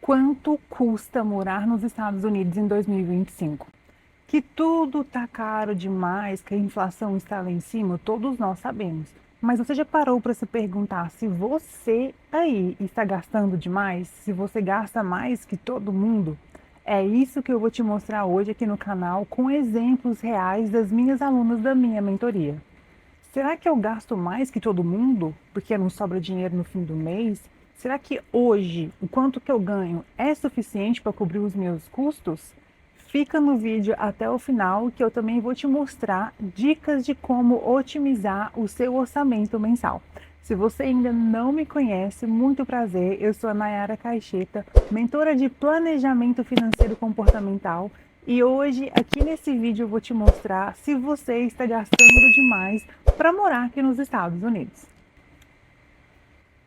quanto custa morar nos Estados Unidos em 2025. Que tudo tá caro demais, que a inflação está lá em cima, todos nós sabemos. Mas você já parou para se perguntar se você aí está gastando demais? Se você gasta mais que todo mundo? É isso que eu vou te mostrar hoje aqui no canal com exemplos reais das minhas alunas da minha mentoria. Será que eu gasto mais que todo mundo porque não sobra dinheiro no fim do mês? Será que hoje o quanto que eu ganho é suficiente para cobrir os meus custos? Fica no vídeo até o final que eu também vou te mostrar dicas de como otimizar o seu orçamento mensal. Se você ainda não me conhece, muito prazer, eu sou a Nayara Caixeta, mentora de planejamento financeiro comportamental, e hoje aqui nesse vídeo eu vou te mostrar se você está gastando demais para morar aqui nos Estados Unidos.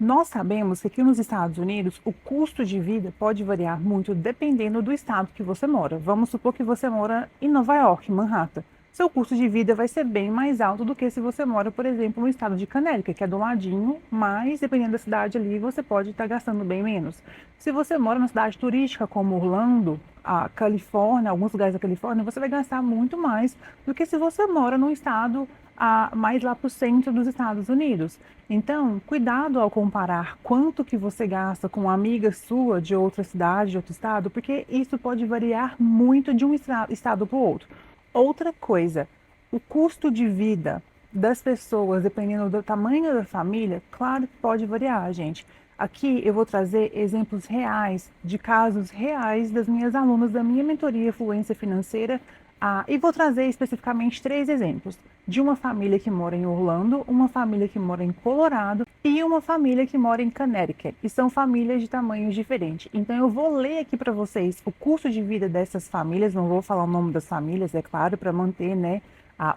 Nós sabemos que aqui nos Estados Unidos o custo de vida pode variar muito dependendo do estado que você mora. Vamos supor que você mora em Nova York, Manhattan. Seu custo de vida vai ser bem mais alto do que se você mora, por exemplo, no estado de Connecticut, que é do ladinho, mas dependendo da cidade ali, você pode estar gastando bem menos. Se você mora numa cidade turística como Orlando, a Califórnia, alguns lugares da Califórnia, você vai gastar muito mais do que se você mora num estado mais lá para o centro dos Estados Unidos. Então, cuidado ao comparar quanto que você gasta com uma amiga sua de outra cidade, de outro estado, porque isso pode variar muito de um estado para o outro. Outra coisa, o custo de vida das pessoas, dependendo do tamanho da família, claro que pode variar, gente. Aqui eu vou trazer exemplos reais, de casos reais das minhas alunas da minha mentoria Fluência Financeira, e vou trazer especificamente 3 exemplos. De uma família que mora em Orlando, uma família que mora em Colorado e uma família que mora em Connecticut. E são famílias de tamanhos diferentes. Então eu vou ler aqui para vocês o custo de vida dessas famílias, não vou falar o nome das famílias, é claro, para manter, né,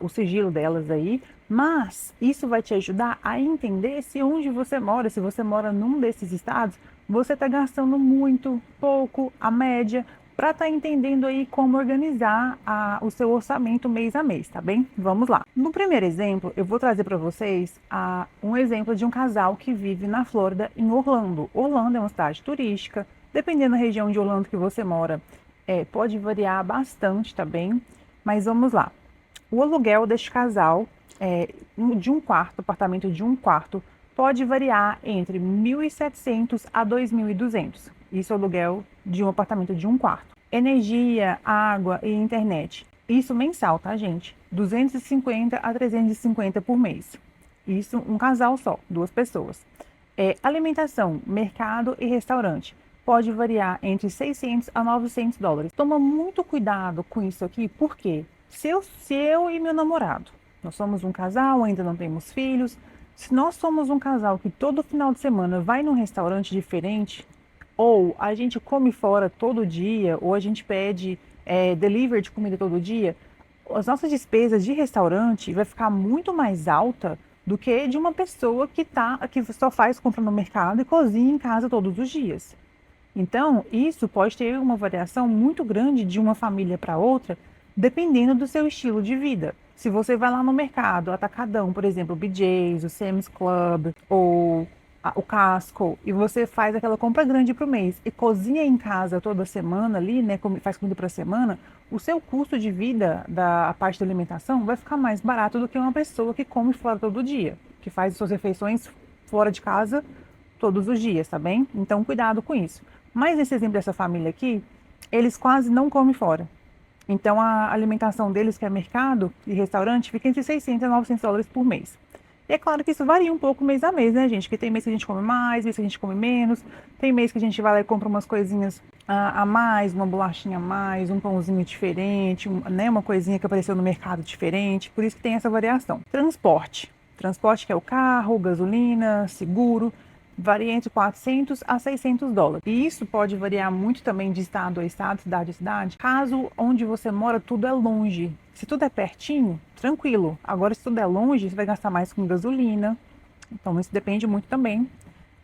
o sigilo delas aí, mas isso vai te ajudar a entender se onde você mora, se você mora num desses estados, você está gastando muito, pouco, a média, para estar entendendo aí como organizar o seu orçamento mês a mês, tá bem? Vamos lá. No primeiro exemplo, eu vou trazer para vocês um exemplo de um casal que vive na Flórida, em Orlando. Orlando é uma cidade turística, dependendo da região de Orlando que você mora, pode variar bastante, tá bem? Mas vamos lá. O aluguel deste casal, de um quarto, apartamento de um quarto, pode variar entre 1.700 a 2.200. Isso é o aluguel de um apartamento de um quarto. Energia, água e internet. Isso mensal, tá, gente? 250 a 350 por mês. Isso um casal só, 2 pessoas. Alimentação, mercado e restaurante. Pode variar entre 600 a 900 dólares. Toma muito cuidado com isso aqui, porque se eu e meu namorado, nós somos um casal, ainda não temos filhos, se nós somos um casal que todo final de semana vai num restaurante diferente, ou a gente come fora todo dia, ou a gente pede delivery de comida todo dia, as nossas despesas de restaurante vai ficar muito mais alta do que de uma pessoa que só faz compra no mercado e cozinha em casa todos os dias. Então, isso pode ter uma variação muito grande de uma família para outra, dependendo do seu estilo de vida. Se você vai lá no mercado, atacadão, por exemplo, o BJ's, o Sam's Club ou o Costco, e você faz aquela compra grande para o mês e cozinha em casa toda semana ali, né, faz comida para semana, o seu custo de vida da parte da alimentação vai ficar mais barato do que uma pessoa que come fora todo dia, que faz suas refeições fora de casa todos os dias, tá bem? Então, cuidado com isso. Mas nesse exemplo dessa família aqui, eles quase não comem fora. Então, a alimentação deles, que é mercado e restaurante, fica entre 600 a 900 dólares por mês. E é claro que isso varia um pouco mês a mês, né, gente? Que tem mês que a gente come mais, mês que a gente come menos. Tem mês que a gente vai lá e compra umas coisinhas a mais, uma bolachinha a mais, um pãozinho diferente, né, uma coisinha que apareceu no mercado diferente. Por isso que tem essa variação. Transporte. Transporte que é o carro, gasolina, seguro. Varia entre 400 a 600 dólares. E isso pode variar muito também de estado a estado, cidade a cidade. Caso onde você mora tudo é longe. Se tudo é pertinho, tranquilo. Agora, se tudo é longe, você vai gastar mais com gasolina. Então, isso depende muito também.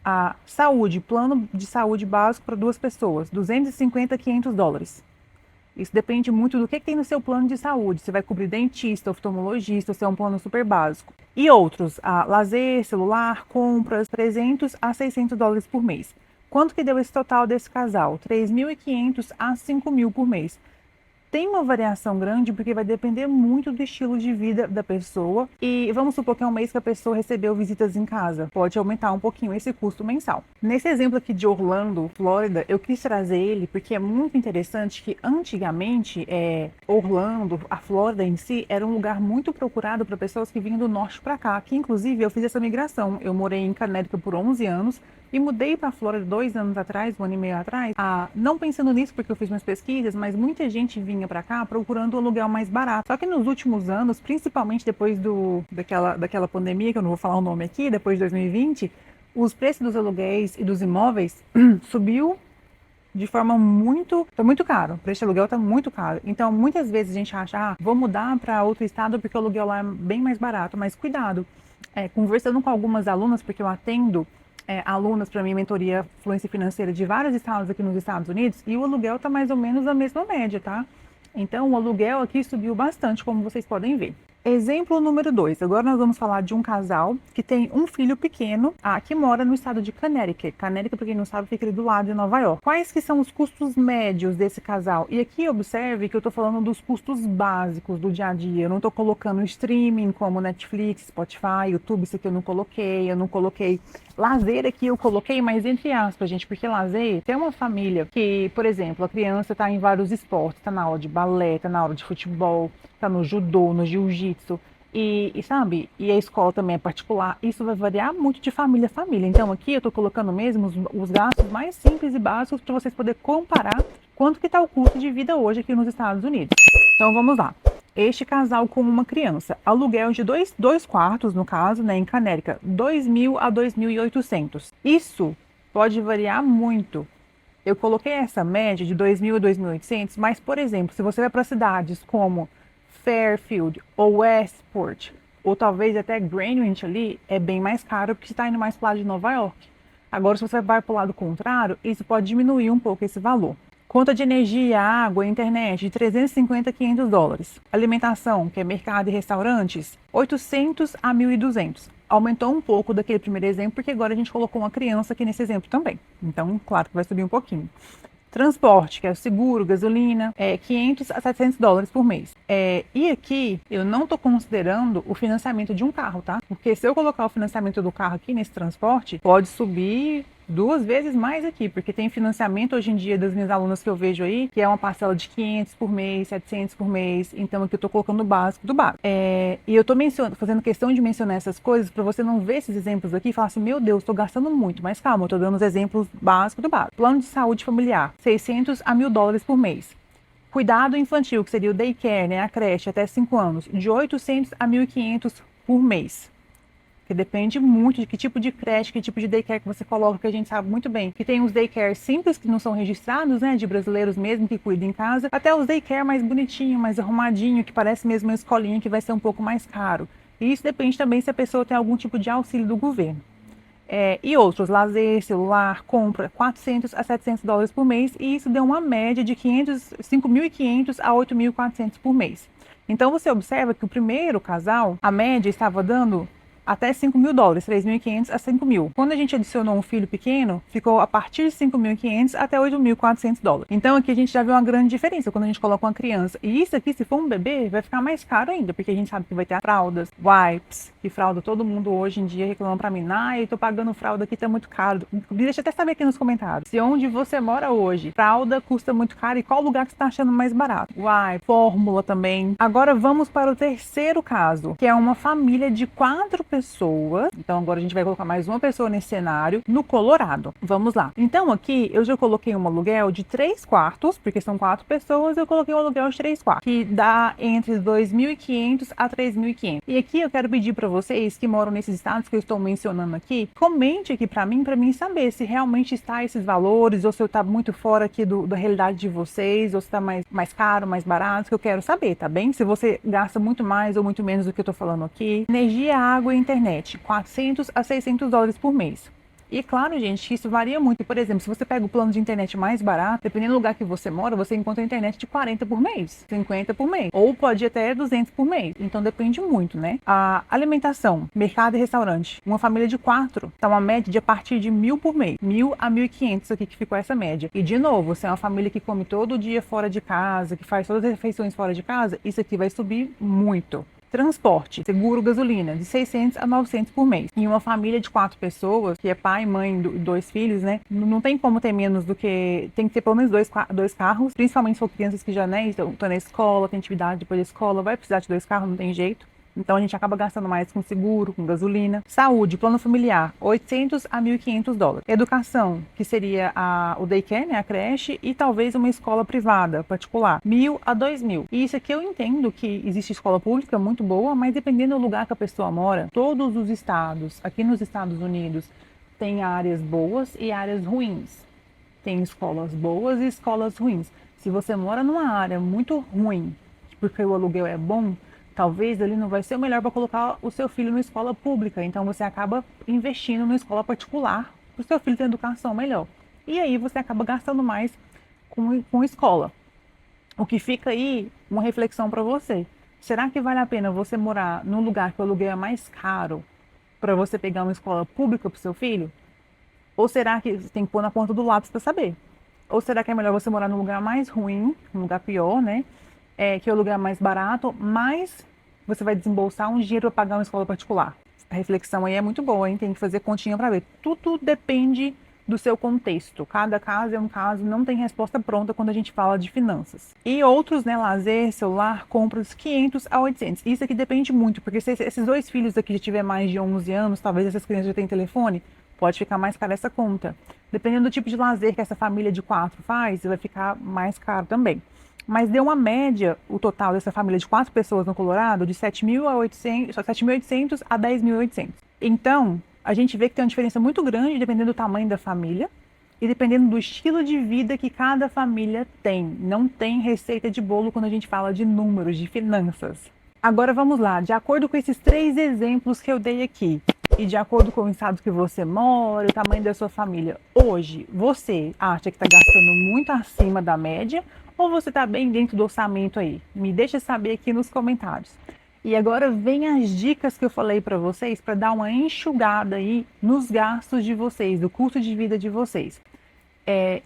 A saúde, plano de saúde básico para 2 pessoas, 250 a 500 dólares. Isso depende muito do que tem no seu plano de saúde. Você vai cobrir dentista, oftalmologista, se é um plano super básico. E outros, lazer, celular, compras, 300 a 600 dólares por mês. Quanto que deu esse total desse casal? 3.500 a 5.000 por mês. Tem uma variação grande porque vai depender muito do estilo de vida da pessoa e vamos supor que é um mês que a pessoa recebeu visitas em casa, pode aumentar um pouquinho esse custo mensal. Nesse exemplo aqui de Orlando, Flórida, eu quis trazer ele porque é muito interessante que antigamente Orlando, a Flórida em si, era um lugar muito procurado para pessoas que vinham do norte para cá, que inclusive eu fiz essa migração. Eu morei em Connecticut por 11 anos e mudei para a Flórida 2 anos atrás, 1 ano e meio atrás, não pensando nisso porque eu fiz minhas pesquisas, mas muita gente vinha para cá procurando um aluguel mais barato. Só que nos últimos anos, principalmente depois daquela pandemia, que eu não vou falar o nome aqui, depois de 2020, os preços dos aluguéis e dos imóveis subiu de forma tá muito caro. O preço de aluguel tá muito caro. Então, muitas vezes a gente acha, vou mudar para outro estado porque o aluguel lá é bem mais barato. Mas cuidado, conversando com algumas alunas, porque eu atendo alunas para minha mentoria Fluência Financeira de vários estados aqui nos Estados Unidos, e o aluguel tá mais ou menos a mesma média, tá? Então, o aluguel aqui subiu bastante, como vocês podem ver. Exemplo número 2. Agora nós vamos falar de um casal que tem um filho pequeno, que mora no estado de Connecticut. Connecticut, para quem não sabe, fica ali do lado de Nova York. Quais que são os custos médios desse casal? E aqui observe que eu estou falando dos custos básicos do dia a dia. Eu não estou colocando streaming como Netflix, Spotify, YouTube, isso aqui eu não coloquei. Lazer aqui eu coloquei, mas entre aspas, gente, porque lazer tem uma família que, por exemplo, a criança está em vários esportes, está na aula de balé, está na aula de futebol, está no judô, no jiu-jitsu, e sabe, e a escola também é particular, isso vai variar muito de família a família. Então aqui eu estou colocando mesmo os gastos mais simples e básicos para vocês poderem comparar quanto que está o custo de vida hoje aqui nos Estados Unidos. Então vamos lá. Este casal com uma criança, aluguel de dois quartos, no caso, né, em Connecticut, 2.000 a 2.800. Isso pode variar muito. Eu coloquei essa média de 2.000 a 2.800, mas, por exemplo, se você vai para cidades como Fairfield ou Westport, ou talvez até Greenwich ali, é bem mais caro porque você está indo mais para o lado de Nova York. Agora, se você vai para o lado contrário, isso pode diminuir um pouco esse valor. Conta de energia, água, internet de 350 a 500 dólares. Alimentação, que é mercado e restaurantes, 800 a 1.200. Aumentou um pouco daquele primeiro exemplo, porque agora a gente colocou uma criança aqui nesse exemplo também. Então, claro que vai subir um pouquinho. Transporte, que é o seguro, gasolina, 500 a 700 dólares por mês. E aqui, eu não estou considerando o financiamento de um carro, tá? Porque se eu colocar o financiamento do carro aqui nesse transporte, pode subir 2 vezes mais aqui, porque tem financiamento hoje em dia das minhas alunas que eu vejo aí, que é uma parcela de 500 por mês, 700 por mês, então aqui eu tô colocando o básico do básico. E eu tô fazendo questão de mencionar essas coisas para você não ver esses exemplos aqui e falar assim, meu Deus, tô gastando muito, mas calma, eu tô dando os exemplos básicos do básico. Plano de saúde familiar, 600 a 1.000 dólares por mês. Cuidado infantil, que seria o daycare, né, a creche até 5 anos, de 800 a 1.500 por mês. Que depende muito de que tipo de creche, que tipo de daycare que você coloca, que a gente sabe muito bem. Que tem os daycare simples, que não são registrados, né, de brasileiros mesmo, que cuidam em casa, até os daycare mais bonitinho, mais arrumadinho, que parece mesmo uma escolinha, que vai ser um pouco mais caro. E isso depende também se a pessoa tem algum tipo de auxílio do governo. E outros, lazer, celular, compra, 400 a 700 dólares por mês, e isso deu uma média de 5.500 a 8.400 por mês. Então você observa que o primeiro casal, a média estava dando até 5.000 dólares, 3.500 a 5.000. Quando a gente adicionou um filho pequeno, ficou a partir de 5.500 até 8.400 dólares. Então aqui a gente já viu uma grande diferença quando a gente coloca uma criança. E isso aqui, se for um bebê, vai ficar mais caro ainda, porque a gente sabe que vai ter fraldas, wipes, que fralda todo mundo hoje em dia reclama pra mim, eu tô pagando fralda aqui, tá muito caro. Deixa até saber aqui nos comentários, se onde você mora hoje, fralda custa muito caro e qual lugar que você tá achando mais barato. Wipe, fórmula também. Agora vamos para o terceiro caso, que é uma família de 4 pessoas. Então agora a gente vai colocar mais uma pessoa nesse cenário, no Colorado. Vamos lá. Então aqui eu já coloquei um aluguel de 3 quartos, porque são 4 pessoas, eu coloquei um aluguel de 3 quartos, que dá entre 2.500 a 3.500. E aqui eu quero pedir para vocês que moram nesses estados que eu estou mencionando aqui, comente aqui para mim saber se realmente está esses valores, ou se eu tá muito fora aqui da realidade de vocês, ou se está mais caro, mais barato, que eu quero saber, tá bem? Se você gasta muito mais ou muito menos do que eu tô falando aqui. Energia, água e internet, 400 a 600 dólares por mês. E claro, gente, que isso varia muito. Por exemplo, se você pega o plano de internet mais barato, dependendo do lugar que você mora, você encontra internet de 40 por mês, 50 por mês, ou pode ir até 200 por mês. Então depende muito, né? A alimentação, mercado e restaurante. Uma família de 4 tá uma média de a partir de 1.000 por mês. 1.000 a 1.500 aqui que ficou essa média. E de novo, se é uma família que come todo dia fora de casa, que faz todas as refeições fora de casa, isso aqui vai subir muito. Transporte, seguro, gasolina, de 600 a 900 por mês. Em uma família de 4 pessoas, que é pai, mãe, 2 filhos, né? Não tem como ter menos do que... Tem que ter pelo menos dois carros, principalmente se for crianças que já, né, estão na escola, tem atividade depois da escola, vai precisar de 2 carros, não tem jeito. Então a gente acaba gastando mais com seguro, com gasolina. Saúde, plano familiar, 800 a 1.500 dólares. Educação, que seria o daycare, né, a creche, e talvez uma escola privada, particular, 1.000 a 2.000. E isso aqui eu entendo que existe escola pública muito boa, mas dependendo do lugar que a pessoa mora, todos os estados, aqui nos Estados Unidos, tem áreas boas e áreas ruins. Tem escolas boas e escolas ruins. Se você mora numa área muito ruim, porque o aluguel é bom, talvez ele não vai ser o melhor para colocar o seu filho na escola pública. Então você acaba investindo na escola particular para o seu filho ter educação melhor. E aí você acaba gastando mais com escola. O que fica aí, uma reflexão para você. Será que vale a pena você morar num lugar que o aluguel é mais caro para você pegar uma escola pública para o seu filho? Ou será que você tem que pôr na ponta do lápis para saber? Ou será que é melhor você morar num lugar mais ruim, num lugar pior, né? Que é o lugar mais barato, mas você vai desembolsar um dinheiro para pagar uma escola particular. A reflexão aí é muito boa, hein? Tem que fazer continha para ver. Tudo depende do seu contexto. Cada caso é um caso, não tem resposta pronta quando a gente fala de finanças. E outros, né? Lazer, celular, compras, 500 a 800. Isso aqui depende muito, porque se esses 2 filhos aqui já tiver mais de 11 anos, talvez essas crianças já tenham telefone, pode ficar mais cara essa conta. Dependendo do tipo de lazer que essa família de 4 faz, vai ficar mais caro também. Mas deu uma média, o total dessa família de 4 pessoas no Colorado, de 7.800 a 10.800. Então, a gente vê que tem uma diferença muito grande dependendo do tamanho da família e dependendo do estilo de vida que cada família tem. Não tem receita de bolo quando a gente fala de números, de finanças. Agora vamos lá, de acordo com esses 3 exemplos que eu dei aqui, e de acordo com o estado que você mora, o tamanho da sua família, hoje, você acha que está gastando muito acima da média ou você está bem dentro do orçamento aí? Me deixa saber aqui nos comentários. E agora vem as dicas que eu falei para vocês para dar uma enxugada aí nos gastos de vocês, do custo de vida de vocês.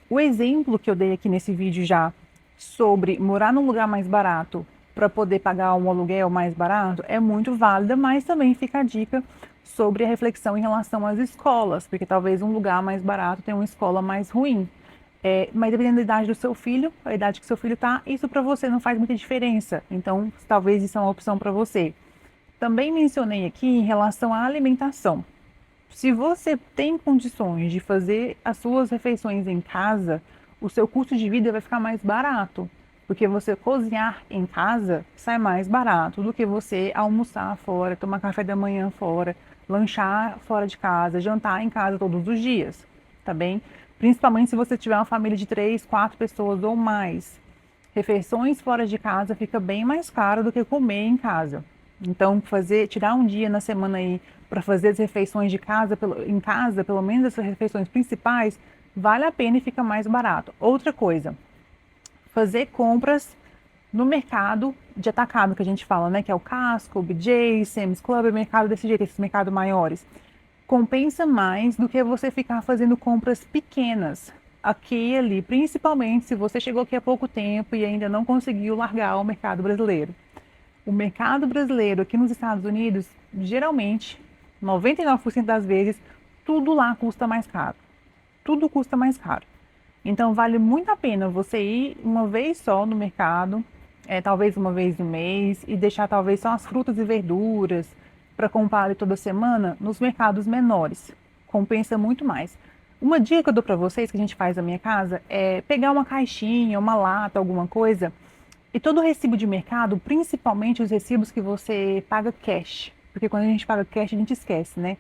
O exemplo que eu dei aqui nesse vídeo já sobre morar num lugar mais barato para poder pagar um aluguel mais barato é muito válida, mas também fica a dica sobre a reflexão em relação às escolas, porque talvez um lugar mais barato tenha uma escola mais ruim. Mas dependendo da idade do seu filho, a idade que seu filho está, isso para você não faz muita diferença. Então, talvez isso é uma opção para você. Também mencionei aqui em relação à alimentação. Se você tem condições de fazer as suas refeições em casa, o seu custo de vida vai ficar mais barato. Porque você cozinhar em casa sai mais barato do que você almoçar fora, tomar café da manhã fora, lanchar fora de casa, jantar em casa todos os dias, tá bem? Principalmente se você tiver uma família de 3, 4 pessoas ou mais. Refeições fora de casa fica bem mais caro do que comer em casa. Então, tirar um dia na semana aí para fazer as refeições em casa, pelo menos as refeições principais, vale a pena e fica mais barato. Outra coisa, fazer compras no mercado de atacado que a gente fala, né? Que é o Costco, o BJ, Sam's Club, mercado desse jeito, esses mercados maiores. Compensa mais do que você ficar fazendo compras pequenas aqui e ali, principalmente se você chegou aqui há pouco tempo e ainda não conseguiu largar o mercado brasileiro. O mercado brasileiro aqui nos Estados Unidos, geralmente, 99% das vezes, tudo lá custa mais caro. Tudo custa mais caro. Então vale muito a pena você ir uma vez só no mercado, talvez uma vez no mês, e deixar talvez só as frutas e verduras para comprar ali toda semana nos mercados menores. Compensa muito mais. Uma dica que eu dou para vocês, que a gente faz na minha casa, é pegar uma caixinha, uma lata, alguma coisa, e todo recibo de mercado, principalmente os recibos que você paga cash, porque quando a gente paga cash a gente esquece, né?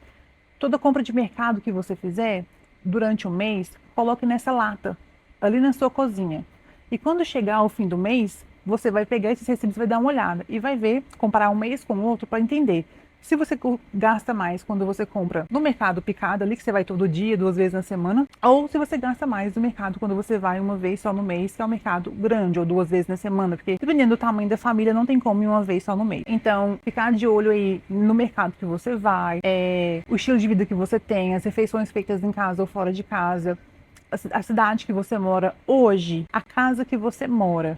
Toda compra de mercado que você fizer durante o mês, coloque nessa lata, ali na sua cozinha. E quando chegar ao fim do mês, você vai pegar esses recibos, vai dar uma olhada e vai ver, comparar um mês com o outro para entender Se você gasta mais quando você compra no mercado picado ali, que você vai todo dia, 2 vezes na semana, ou se você gasta mais no mercado quando você vai uma vez só no mês, que é um mercado grande, ou 2 vezes na semana, porque dependendo do tamanho da família, não tem como ir uma vez só no mês. Então, ficar de olho aí no mercado que você vai, o estilo de vida que você tem, as refeições feitas em casa ou fora de casa, a cidade que você mora hoje, a casa que você mora,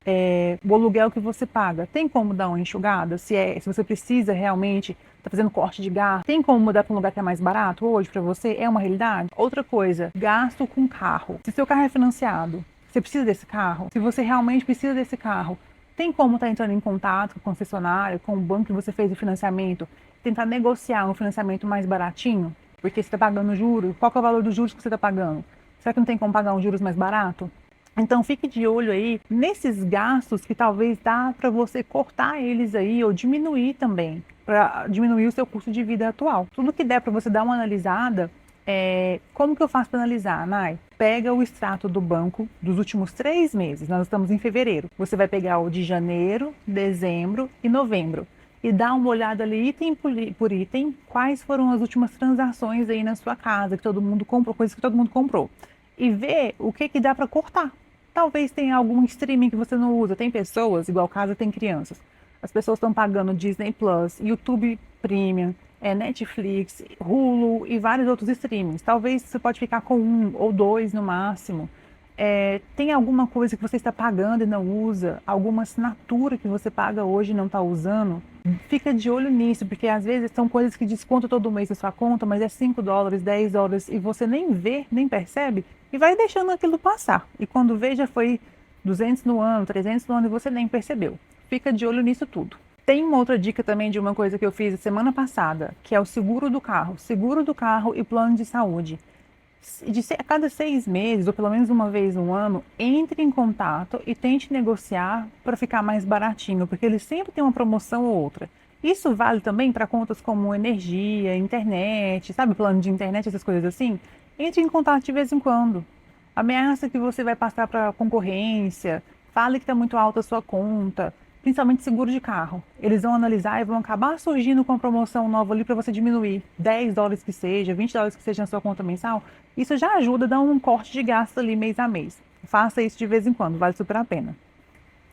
o aluguel que você paga, tem como dar uma enxugada? Se você precisa realmente tá fazendo corte de gasto, tem como mudar para um lugar que é mais barato hoje para você? É uma realidade? Outra coisa, gasto com carro. Se seu carro é financiado, você precisa desse carro? Se você realmente precisa desse carro, tem como estar entrando em contato com a concessionária, com o banco que você fez o financiamento, tentar negociar um financiamento mais baratinho? Porque você está pagando juros, qual que é o valor dos juros que você está pagando? Será que não tem como pagar um juros mais barato? Então fique de olho aí nesses gastos que talvez dá para você cortar eles aí ou diminuir também, para diminuir o seu custo de vida atual. Tudo que der para você dar uma analisada, como que eu faço para analisar, Nai? Pega o extrato do banco dos últimos 3 meses, nós estamos em fevereiro. Você vai pegar o de janeiro, dezembro e novembro e dá uma olhada ali item por item, quais foram as últimas transações aí na sua casa, que todo mundo comprou, coisas que todo mundo comprou. E ver o que dá para cortar. Talvez tenha algum streaming que você não usa. Tem pessoas, igual casa tem crianças. As pessoas estão pagando Disney Plus, YouTube Premium, Netflix, Hulu e vários outros streamings. Talvez você pode ficar com 1 ou 2 no máximo. Tem alguma coisa que você está pagando e não usa? Alguma assinatura que você paga hoje e não está usando? Fica de olho nisso, porque às vezes são coisas que descontam todo mês da sua conta, mas é $5, $10 e você nem vê, nem percebe e vai deixando aquilo passar. E quando vê, já foi 200 no ano, 300 no ano e você nem percebeu. Fica de olho nisso tudo. Tem uma outra dica também de uma coisa que eu fiz semana passada, que é o seguro do carro e plano de saúde. A cada 6 meses, ou pelo menos uma vez no ano, entre em contato e tente negociar para ficar mais baratinho, porque eles sempre têm uma promoção ou outra. Isso vale também para contas como energia, internet, sabe, plano de internet, essas coisas assim. Entre em contato de vez em quando. Ameaça que você vai passar para a concorrência, fale que está muito alta a sua conta, principalmente seguro de carro. Eles vão analisar e vão acabar surgindo com uma promoção nova ali para você diminuir $10 que seja, $20 que seja na sua conta mensal. Isso já ajuda a dar um corte de gasto ali mês a mês. Faça isso de vez em quando, vale super a pena.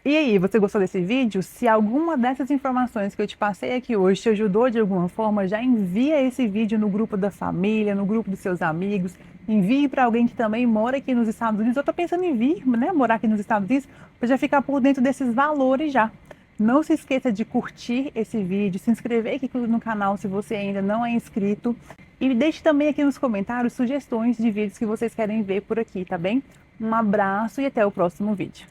E aí, você gostou desse vídeo? Se alguma dessas informações que eu te passei aqui hoje te ajudou de alguma forma, já envia esse vídeo no grupo da família, no grupo dos seus amigos. Envie para alguém que também mora aqui nos Estados Unidos ou está pensando em vir, né, morar aqui nos Estados Unidos, para já ficar por dentro desses valores já. Não se esqueça de curtir esse vídeo, se inscrever aqui no canal se você ainda não é inscrito. E deixe também aqui nos comentários sugestões de vídeos que vocês querem ver por aqui, tá bem? Um abraço e até o próximo vídeo.